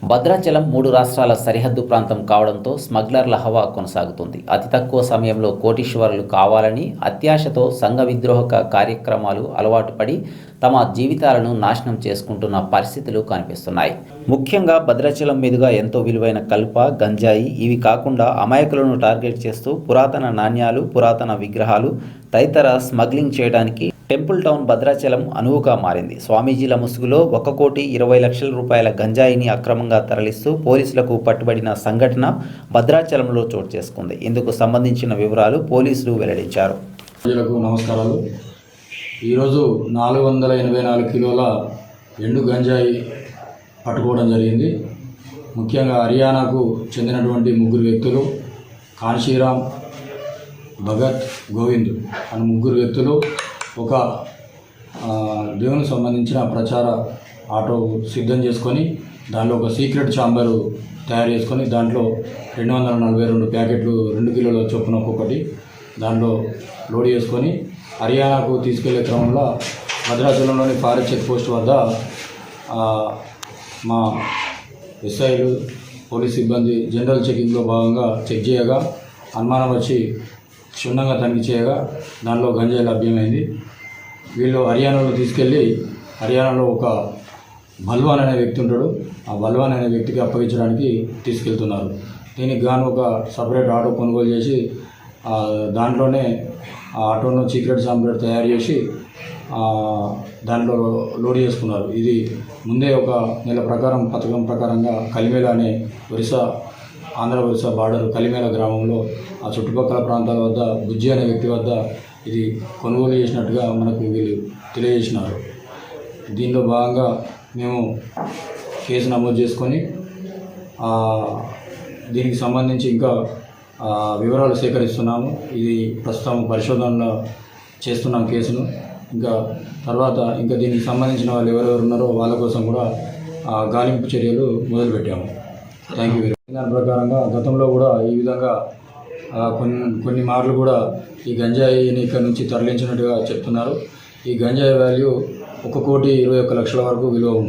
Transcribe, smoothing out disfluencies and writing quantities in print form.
భద్రాచలం 3 రాష్ట్రాల సరిహద్దు ప్రాంతం కావడంతో స్మగ్లర్ల హవా కొనసాగుతుంది. అతి తక్కువ సమయంలో కోటీశ్వరులు కావాలని అత్యాశతో సంఘ విద్రోహక కార్యక్రమాలు అలవాటు పడి తమ జీవితాలను నాశనం చేసుకుంటున్న పరిస్థితులు కనిపిస్తున్నాయి. ముఖ్యంగా భద్రాచలం మీదుగా ఎంతో విలువైన కల్ప, గంజాయి ఇవి కాకుండా అమాయకులను టార్గెట్ చేస్తూ పురాతన నాణ్యాలు, పురాతన విగ్రహాలు తదితర స్మగ్లింగ్ చేయడానికి టెంపుల్ టౌన్ భద్రాచలం అనువుగా మారింది. స్వామీజీల ముసుగులో 1,20,00,000 రూపాయల గంజాయిని అక్రమంగా తరలిస్తూ పోలీసులకు పట్టుబడిన సంఘటన భద్రాచలంలో చోటు చేసుకుంది. ఇందుకు సంబంధించిన వివరాలు పోలీసులు వెల్లడించారు. ప్రజలకు నమస్కారాలు. ఈరోజు 484 కిలోల ఎండు గంజాయి పట్టుకోవడం జరిగింది. ముఖ్యంగా హర్యానాకు చెందినటువంటి 3 వ్యక్తులు కాన్షీరామ్, భగత్, గోవింద్ అని 3 వ్యక్తులు ఒక దేవునికి సంబంధించిన ప్రచార ఆటో సిద్ధం చేసుకొని దాంట్లో ఒక సీక్రెట్ ఛాంబరు తయారు చేసుకొని దాంట్లో 242 ప్యాకెట్లు 2 కిలోల చొప్పున ఒక్కొక్కటి దాంట్లో లోడ్ చేసుకొని హర్యానాకు తీసుకెళ్లే క్రమంలో భద్రాచలంలోని ఫారెస్ట్ చెక్ పోస్ట్ వద్ద మా ఎస్ఐలు, పోలీస్ సిబ్బంది జనరల్ చెకింగ్లో భాగంగా చెక్ చేయగా అనుమానం వచ్చి క్షుణ్ణంగా తనిఖీ చేయగా దానిలో గంజాయి లభ్యమైంది. వీళ్ళు హర్యానాలో తీసుకెళ్ళి హర్యానాలో ఒక బల్వాన్ అనే వ్యక్తి ఉంటాడు. ఆ బల్వాన్ అనే వ్యక్తికి అప్పగించడానికి తీసుకెళ్తున్నారు. దీనికి గాను ఒక సపరేట్ ఆటో కొనుగోలు చేసి దాంట్లోనే ఆ ఆటోను సీక్రెట్ సాంబ్రేట్ తయారు చేసి దాంట్లో లోడ్ చేసుకున్నారు. ఇది ముందే ఒక నెల ప్రకారం పథకం ప్రకారంగా కలిమేల అనే ఆంధ్ర ఒరిస్సా బార్డర్ కలిమేల గ్రామంలో ఆ చుట్టుపక్కల ప్రాంతాల వద్ద బుజ్జి అనే వ్యక్తి వద్ద ఇది కొనుగోలు చేసినట్టుగా మనకు వీళ్ళు తెలియజేసినారు. దీనిలో భాగంగా మేము కేసు నమోదు చేసుకొని దీనికి సంబంధించి ఇంకా వివరాలు సేకరిస్తున్నాము. ఇది ప్రస్తుతం పరిశోధనలో చేస్తున్నాం కేసును. ఇంకా తర్వాత దీనికి సంబంధించిన వాళ్ళు ఎవరెవరు ఉన్నారో వాళ్ళ కోసం కూడా గాలింపు చర్యలు మొదలుపెట్టాము. Thank you. దాని ప్రకారంగా గతంలో కూడా ఈ విధంగా కొన్ని మార్లు కూడా ఈ గంజాయిని ఇక్కడ నుంచి తరలించినట్టుగా చెప్తున్నారు. ఈ గంజాయి వాల్యూ 1,21,00,000 వరకు విలువ ఉంటుంది.